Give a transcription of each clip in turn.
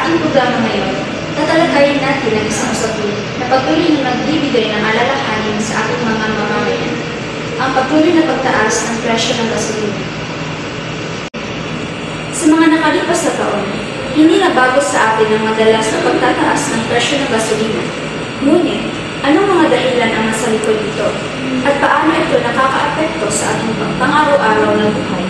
ating programa ngayon, tatalakayin natin ang isang usapin na patuloy na nagbibigay ng alalahanin sa ating mga mamamayan, ang patuloy na pagtaas ng presyo ng gasolina. Sa mga nakalipas na taon, hindi na bago sa atin ang madalas na pagtataas ng presyo ng gasolina. Ngunit, anong mga dahilan ang nasa likod nito? At paano ito nakakaapekto sa ating pang-araw-araw na buhay?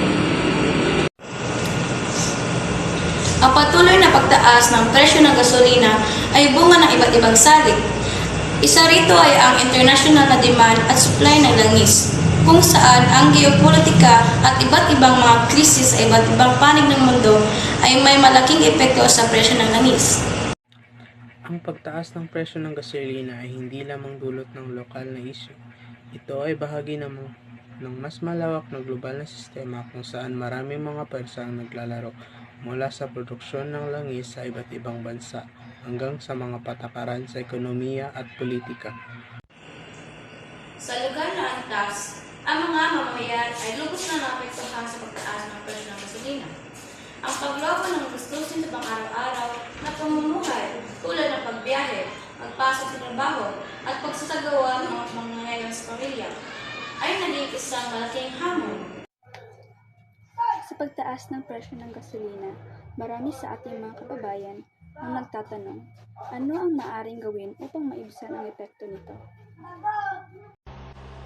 Ang patuloy na pagtaas ng presyo ng gasolina ay bunga ng iba't ibang salik. Isa rito ay ang international na demand at supply ng langis, kung saan ang geopolitika at iba't ibang mga krisis sa iba't ibang panig ng mundo ay may malaking epekto sa presyo ng langis. Ang pagtaas ng presyo ng gasolina ay hindi lamang dulot ng lokal na isyu. Ito ay bahagi ng mas malawak na global na sistema kung saan maraming mga pwersa ang naglalaro mula sa produksyon ng langis sa iba't ibang bansa hanggang sa mga patakaran sa ekonomiya at politika. Sa lugar na antas, ang mga mamamayan ay lubos na naapektuhan sa pagtaas ng presyo ng gasolina. Ang paglago ng gastusin sa pang-araw-araw na pamumuhay tulad ng pagbiyahe, pagpasok sa trabaho, at pagsasagawa ng mga pangangailangan sa pamilya ay naging isang malaking hamon. Sa pagtaas ng presyo ng gasolina, marami sa ating mga kababayan ang nagtatanong, ano ang maaaring gawin upang maibsan ang epekto nito?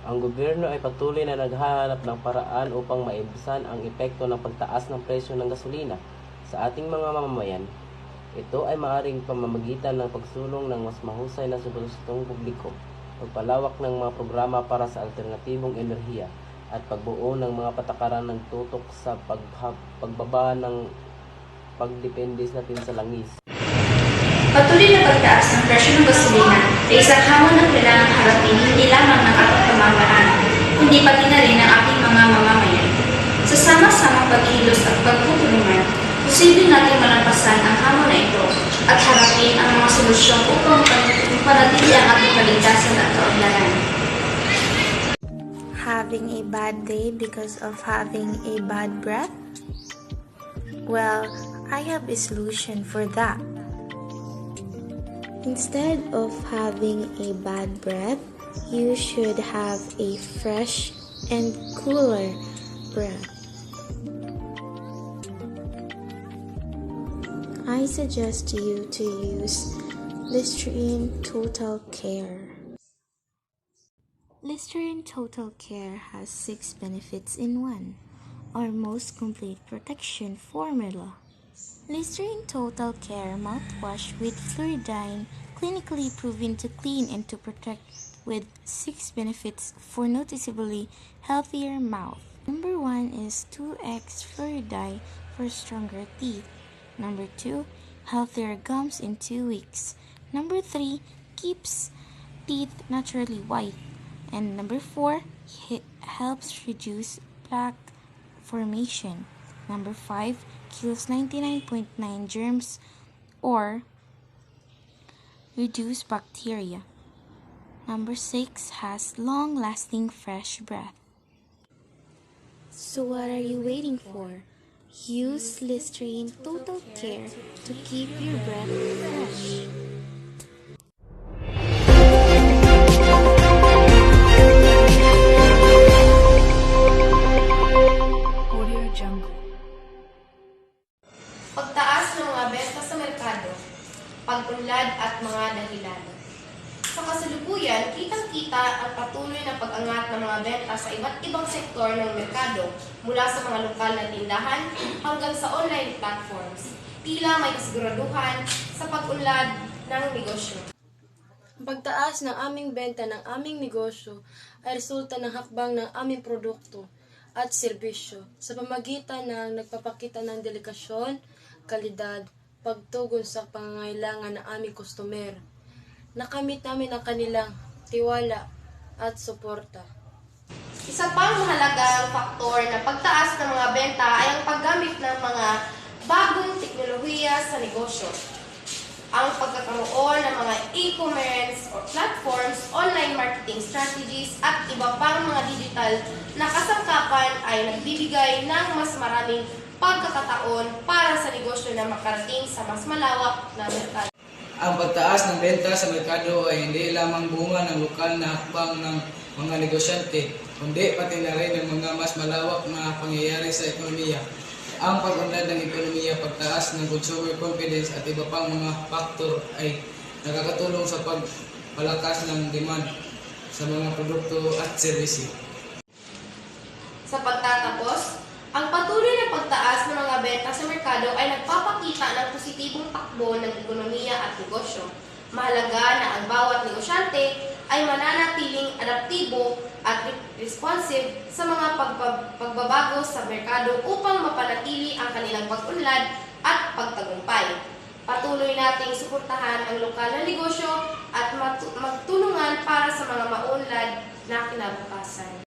Ang gobyerno ay patuloy na naghahanap ng paraan upang maibsan ang epekto ng pagtaas ng presyo ng gasolina sa ating mga mamamayan. Ito ay maaaring pamamagitan ng pagsulong ng mas mahusay na serbisong publiko, pagpalawak ng mga programa para sa alternatibong enerhiya, at pagbuo ng mga patakaran ng tutok sa pagbaba ng pagdepende natin sa langis. Patuloy na pagtaas ng presyo ng gasolina ay isang hamon na kailangang harapin hindi lamang ng ating pamahalaan, kundi pati na rin ng ating mga mamamayan. Sa sama-samang pagkilos at pagtutulungan, posible natin malampasan ang hamon na ito at harapin ang mga solusyon upang panatili ang ating kaligtasan at kaunlaran. Having a bad day because of having a bad breath? Well, I have a solution for that. Instead of having a bad breath, you should have a fresh and cooler breath. I suggest you to use Listerine Total Care. Listerine Total Care has 6 benefits in one, our most complete protection formula. Listerine Total Care mouthwash with fluoride, clinically proven to clean and to protect, with 6 benefits for noticeably healthier mouth. Number 1 is 2x fluoride for stronger teeth. Number 2, healthier gums in 2 weeks. Number 3, keeps teeth naturally white. And number 4, helps reduce plaque formation. Number 5, kills 99.9 germs or reduce bacteria. Number 6, has long-lasting fresh breath. So what are you waiting for? Use Listerine Total Care to keep your breath fresh. Pagtaas ng mga benta sa merkado, pag-unlad at mga dahilan. Sa kasalukuyan, kitang-kita ang patuloy na pag-angat ng mga benta sa iba't ibang sektor ng merkado mula sa mga lokal na tindahan hanggang sa online platforms. Tila may kasiguraduhan sa pag-unlad ng negosyo. Ang pagtaas ng aming benta ng aming negosyo ay resulta ng hakbang ng aming produkto at serbisyo sa pamagitan ng nagpapakita ng delikasyon, kalidad, pagtugon sa pangangailangan ng aming customer. Nakamit namin ang kanilang tiwala at suporta. Isa pang mahalagang faktor na pagtaas ng mga benta ay ang paggamit ng mga bagong teknolohiya sa negosyo. Ang pagkakaroon ng mga e-commerce or platforms, online marketing strategies at iba pang mga digital na kasangkapan ay nagbibigay ng mas maraming pagkakataon para sa negosyo na makarating sa mas malawak na merkado. Ang pagtaas ng benta sa merkado ay hindi lamang bunga ng lokal na hakbang ng mga negosyante, kundi pati na rin ng mga mas malawak na pangyayari sa ekonomiya. Ang pag-unlad ng ekonomiya, pagtaas ng consumer confidence at iba pang mga faktor ay nakakatulong sa pagpalakas ng demand sa mga produkto at serbisyo. Sa pagtatapos, ang patuloy na pagtaas ng mga benta sa merkado ay nagpapakita ng positibong takbo ng ekonomiya at negosyo. Mahalaga na ang bawat negosyante ay mananatiling adaptibo at responsive sa mga pagbabago sa merkado upang mapanatili ang kanilang pag-unlad at pagtagumpay. Patuloy nating suportahan ang lokal na negosyo at magtulungan para sa mga maunlad na kinabukasan.